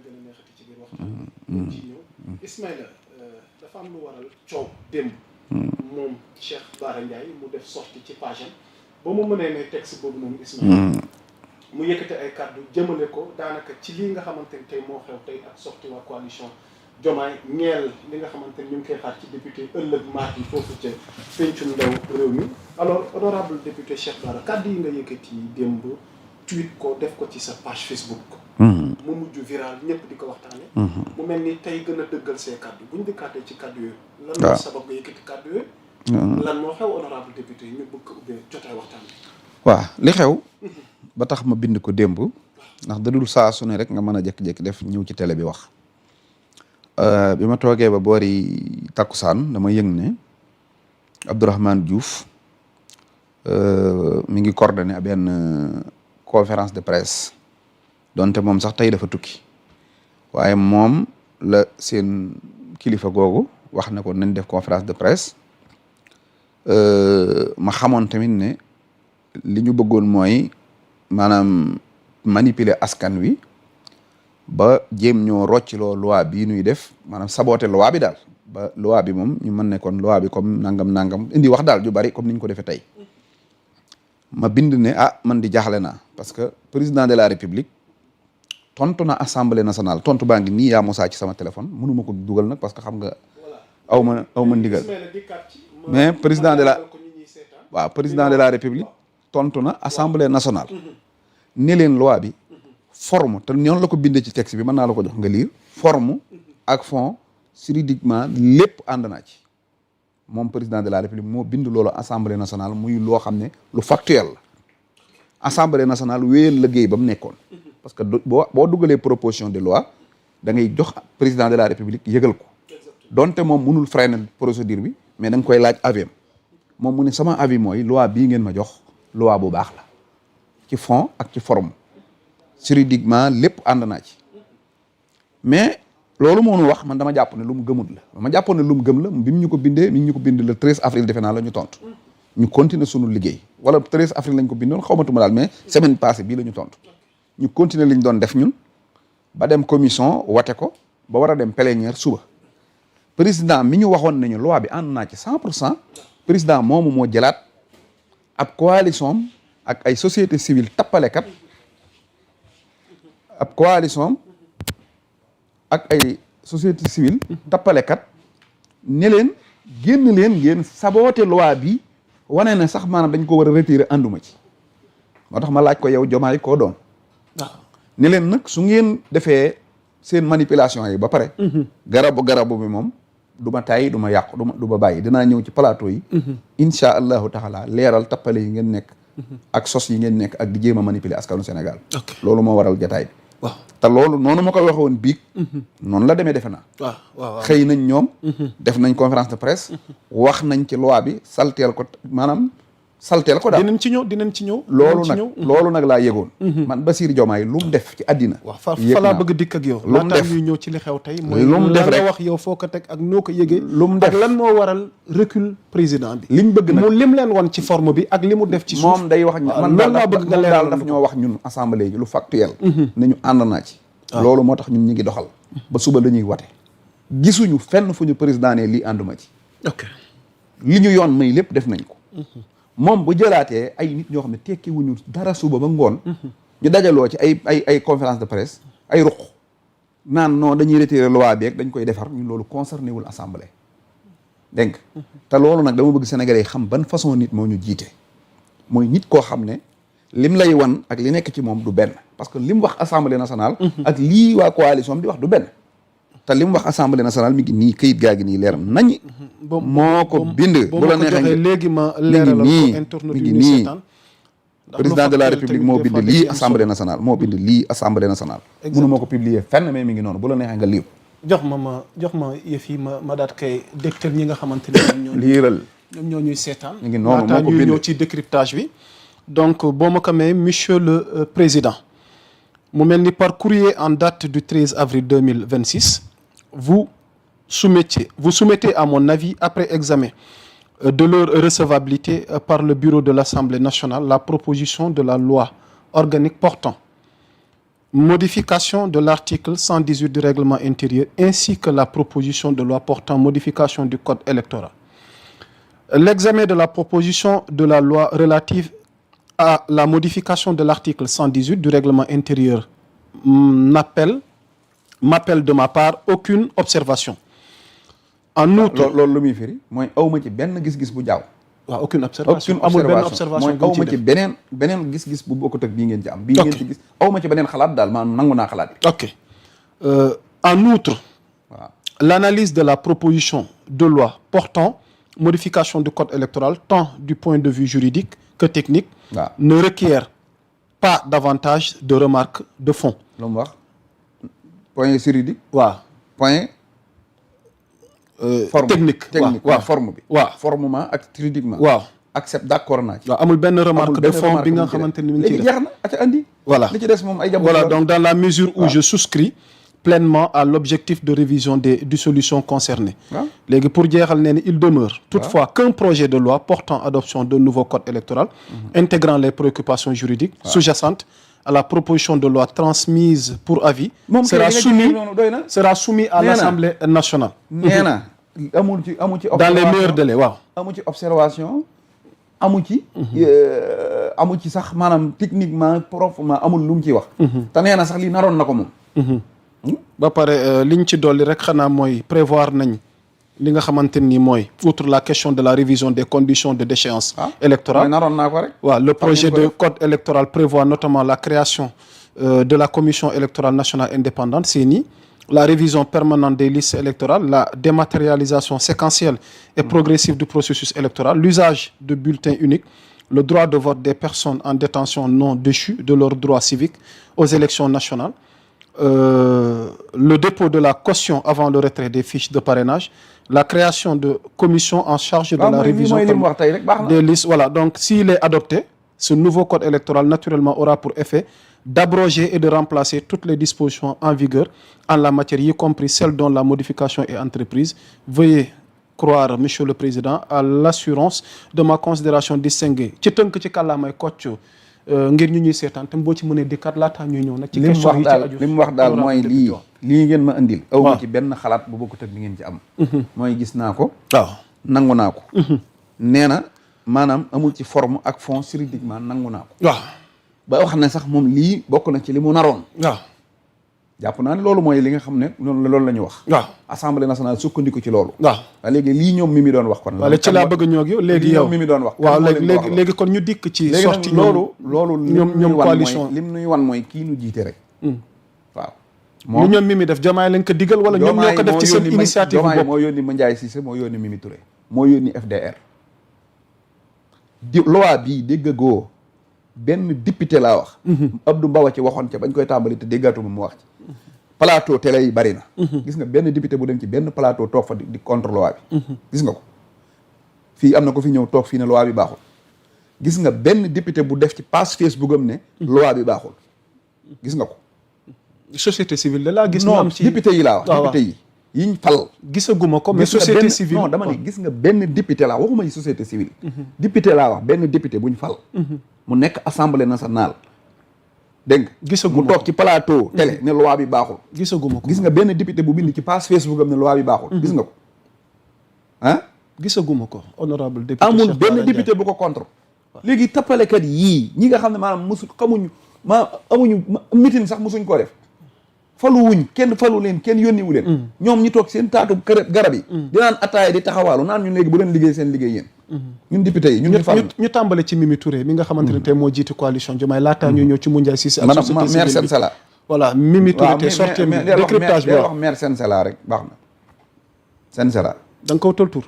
gën a neexati ci biir waxtaan bi ci ñëw Ismaïla dafa am lu waral coow démb moom Cheikh Bara Ndiaye mu def sortie ci page am ba mu mënee ne texte boobu noonu Ismaïla mu yëkkate ay kàddu jëmale ko daanaka ci lii nga xamante ni tey moo xew tey ak sortie waa coalition Diomaye ñeel li nga xamante ni ñu ngi koy xaar ci député ëllëg mardi foofu ca pencum ndaw réew mi alors honorable député Cheikh Bara kàddu yi nga yëkkati démb tweet ko def ko ci sa page Facebook mu mujj viral ñëpp di ko waxtaane mu mel ni tey gën a dëggal see kàddu bu ñu dëkkaatee ci kàddu yooyu lan moo sabab nga yëkkati kàddu yooyu lan moo xew honorable député yi ñu bëgg ko ubbee jotaay waxtaan bi waaw li xew ba tax ma bind ko démb ndax dadul saa su ne rek nga mën a jékki-jékki def ñëw ci télé bi wax bi ma toogee ba boori takkusaan dama yëg ne Abdourahmane Diouf mi ngi coordonné benn conférence de presse donte moom sax tey dafa tukki waaye moom la seen kilifa googu wax na ko nañ def conférence de presse ma xamoon tamit ne li ñu bëggoon mooy maanaam manipuler askan wi ba jéem ñoo rocciloo loi bii nuy def maanaam saboter loi bi daal ba loi bi moom ñu mën ne kon loi bi comme nangam indi wax daal ju bari comme ni ñu ko defee tey ma bind ne man di jaaxle naa parce que président de la république tontu na assemblée nationale tontu baa ngi nii yaa Moussa ci sama téléphone mënuma ko dugal nag parce que xam nga aw ma ndigal mais président de la république tontu na assemblée nationale ne leen loi bi forme te ñoonu la ko bindee ci texte bi mën naa la ko jox nga lire forme ak fond juridiquement lépp ànd naa ci moom président de la république moo bind loolu assemblée nationale muy loo xam ne lu factuel la assemblée nationale wéyal liggéey ba mu nekkoon parce que boo dugalee proposition de loi da ngay jox président de la république yëgal ko donte moom mënul freiner procédure bi mais da nga koy laaj avis moom mu ne sama avis mooy loi bii ngeen ma jox loi bu baax la ci fond ak ci forme juridiquement lépp ànd naa ci mais loolu moo nu wax man dama jàpp ne lu mu gëmut la dama jàppoon ne lu mu gëm la bi mu ñu ko bindee mi ñu ko bind le 13 avril defe naa la ñu tontu ñu continuer sunu liggéey wala 13 avril lañ ko bindoon xawmatuma daal mais semaine passée bii la ñu tontu ñu continuer li ñu doon def ñun ba dem commission wate ko ba war a dem plénière suba président mi ñu waxoon nañu loi bi ànd naa ci 100% président moomu moo jëlaat ab coalition ak ay société civile tappalekat ab coalition ak ay société civile tappalekat ne leen génn leen ngeen saboté loi bi wane ne sax maanaam dañ ko war a retirer ànduma ci moo tax ma laaj ko yow Diomaye koo doon waaw ne leen nag su ngeen defee seen manipulation yi ba pare garabu bi moom du ma tàyyi du ma yàqu du ma bàyyi dinaa ñëw ci plateau yi insha allahu taala leeral tappale yi ngeen nekk ak sos yi ngeen nekk ak di jéem a manipuler askanu Sénégal loolu moo waral jataay bi waaw te loolu noonu ma ko waxee woon biig noonu la demee defe naa waaw xëy nañ ñoom def nañ conférence de presse wax nañ ci loi bi salteel ko maanaam salteel ko daal dinañ ci ñëw loolu nag laa yëgoon man Bassirou Diomaye lu mu def ci àddina waaw fa laa bëgg dikk ak yow laataa ñuy ñëw ci li xew tey mooy lu mu def rek wax yow foo ko teg ak noo ko yëgee lu mu def ak lan moo waral recul président bi liñ bëgg nag mu lim leen woon ci forme bi ak li mu def ci suuf moom day wax man daal bëgg nga leeral daf ñoo wax ñun assemblée ji lu factuel nañu ànd naa ci loolu moo tax ñun ñi ngi doxal ba suba la ñuy wate gisuñu fenn fu ñu président ne lii ànduma ci li ñu yoon may lépp def nañ ko moom bu jëlaatee ay nit ñoo xam ne tekki wuñu dara suba ba ngoon ñu dajaloo ci ay conférence de presse ay ruq naan non dañuy retirer loi beeg dañ koy defar ñun loolu concerné wul assemblée dégg nga te loolu nag dama bëgg sénégalais yi xam ban façon nit moo ñu jiite mooy nit koo xam ne lim lay wan ak li nekk ci moom du benn parce que li mu wax assemblée nationale ak lii waa coalition di wax du benn te li mu wax assemblée nationale mi ngi nii këyit gaa gi nii leer nañ moo ko bind bu la neexee léegi ma leeralal ko internet mi ngi nii président de la république moo bind lii assemblée nationale moo bind lii assemblée nationale mënu moo ko publier fenn mais mi ngi noonu bu la neexee nga lire jox ma yëf yi ma daat koy dégtal ñi nga xamante ne liiral ñoom ñoo ñuy seetaan mi ngi noonu moo ko ñuy bind ñëw ci décryptage bi donc boo ma ko may monsieur le président mu mel ni par courrier en date du 13 avril 2026 vous soumettez à mon avis après examen de leur recevabilité par le bureau de l'Assemblée nationale la proposition de la loi organique portant modification de l'article 118 du règlement intérieur ainsi que la proposition de loi portant modification du code électoral. L'examen de la proposition de la loi relative à la modification de l'article 118 du règlement intérieur m'appelle de ma part aucune observation. En outre, loolu lu muy firi mooy awma ci benn gis-gis bu jaaw. waaw aucune observation amul benn observation mooy awma ci beneen gis-gis bu bokkut ak bii ngeen ci am. bii ngeen ci gis awma ci beneen xalaat daal maanaam nangu naa xalaat yi. Ok. En outre, l'analyse de la proposition de loi portant modification du code électoral, tant du point de vue juridique que technique, ne requiert pas davantage de remarques de fond. lu mu wax point juridique. waaw point. technique waaw forme bi. waaw formement ak juridiquement. waaw accepte d'accord naa ci. waaw amul benn remarque de fond bi nga xamante ni mi ngi ciy def. léegi jeex na ati andi. voilà li ci des moom ay jamono. voilà donc dans la mesure où je souscris pleinement à l'objectif de révision des dissolutions concernées. léegi pour jeexal nee ni il demeure toutefois qu'un projet de loi portant adoption d'un nouveau code électoral intégrant les préoccupations juridiques sous-jacentes à la proposition de loi transmise pour avis sera soumis à l'Assemblée nationale. nee na amu ci dans les meilleurs délais waaw. amu ci observation amu ci sax maanaam techniquement profondément amul lu mu ciy wax. te nee na sax li naroon na ko moom. ba pare liñ ci dolli rek xanaa mooy prévoir nañ li nga xamante ni mooy outre la question de la révision des conditions de déchéance électorale naroon naa ko rek. waaw le projet de code électoral prévoit notamment la création de la commission électorale nationale indépendante CENI, la révision permanente des listes électorales, la dématérialisation séquentielle et progressive du processus électoral, l'usage de bulletins uniques, le droit de vote des personnes en détention non déchues de leurs droits civiques aux élections nationales, le dépôt de la caution avant le retrait des fiches de parrainage, la création de commissions en charge de la révision des listes. Voilà, donc s'il est adopté, ce nouveau code électoral naturellement aura pour effet d'abroger et de remplacer toutes les dispositions en vigueur en la matière, y compris celles dont la modification est entreprise. Veuillez croire, Monsieur le Président, à l'assurance de ma considération distinguée. ci tënk ci kàllaamay Kocc ngir ñu ñuy seetaan tam boo ci mënee dikkaat laataa ñuy ñëw nag ci question yi ci aju li mu wax daal mooy lii ngeen ma indil aw ma ci benn xalaat bu bokkut ak bi ngeen ci am mooy gis naa ko waaw nangu naa ko nee na maanaam amul ci forme ak fond juridiquement nangu naa ko waaw ba wax ne sax moom lii bokk na ci li mu naroon waaw jàpp naa ne loolu mooy li nga xam ne loolu la ñu wax waaw assemblée nationale sukkandiku ci loolu waaw léegi lii ñoom mi doon wax kon wala ci laa bëgg ñoo ak yow léegi yow mi doon wax waaw léegi kon ñu dikk ci sorti loolu ñoom coalition lim nuy wan mooy kii nu jiite rek waaw lu ñoom mi def Diomaye lañ ko digal wala ñoom ñoo ko def ci seen initiative bopp moo yónni Mandiaye Cissé moo yónni Mimi Touré moo yónni FDR loi bii déggagoo benn député laa wax Abdou Mbawa ci waxoon ca bañ koy tàmbali te déggatuma mu wax ci plateau télé yi bari na gis nga benn député bu dem ci benn plateau toog fa di contre loi bi gis nga ko fii am na ko fi ñëw toog fii ne loi bi baaxul gis nga benn député bu def ci page Facebook am ne loi bi baaxul gis nga ko société civile da laa gis non député yi laa wax député yi yiñ fal gisaguma ko mais société civile non dama ne gis nga benn député laa waxuma yi société civile député laa wax benn député buñ fal mu nekk assemblée nationale dégg nga gisaguma mu toog ci plateau télé ne loi bi baaxul gisaguma ko gis nga benn député bu bind ci page Facebook am ne loi bi baaxul gis nga ko gisaguma ko honorable député amul benn député bu ko contre léegi tappalekat yii ñi nga xam ne maanaam musu xamuñu amuñu meeting sax musuñ koo def faluwuñ kenn falu leen kenn yónniwu leen ñoom ñi toog seen taatu garab yi di naan ataaya di taxawaalu naan ñun léegi bu leen liggéey seen liggéey yéen ñun député yi ñun ñu tàmbale ci Mimi Touré mi nga xamante ne tey moo jiite coalition Diomaye laataa ñu ñëw ci Mandiaye Cissé ak société civile maire Sen Sala voilà Mimi Touré te sorti décryptage bi wax maire Sen Sala rek baax na Sen Sala da nga ko wutal tur